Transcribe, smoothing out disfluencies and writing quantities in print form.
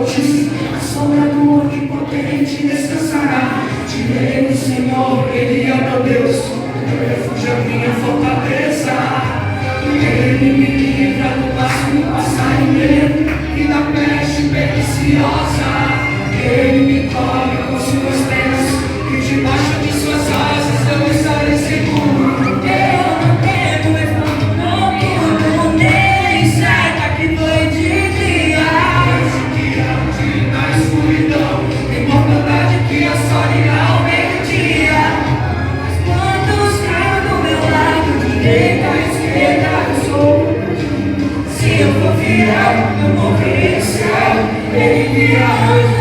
A sombra do Onipotente descansará. Direi no Senhor, Ele é meu Deus, meu refúgio, a minha fortaleza. Ele me livra do máximo passarinheiro e da peste perniciosa. Ele me cobre com suas penas e debaixo de suas asas eu estarei seguro. Eu vou virar, eu morri em céu, ele virá.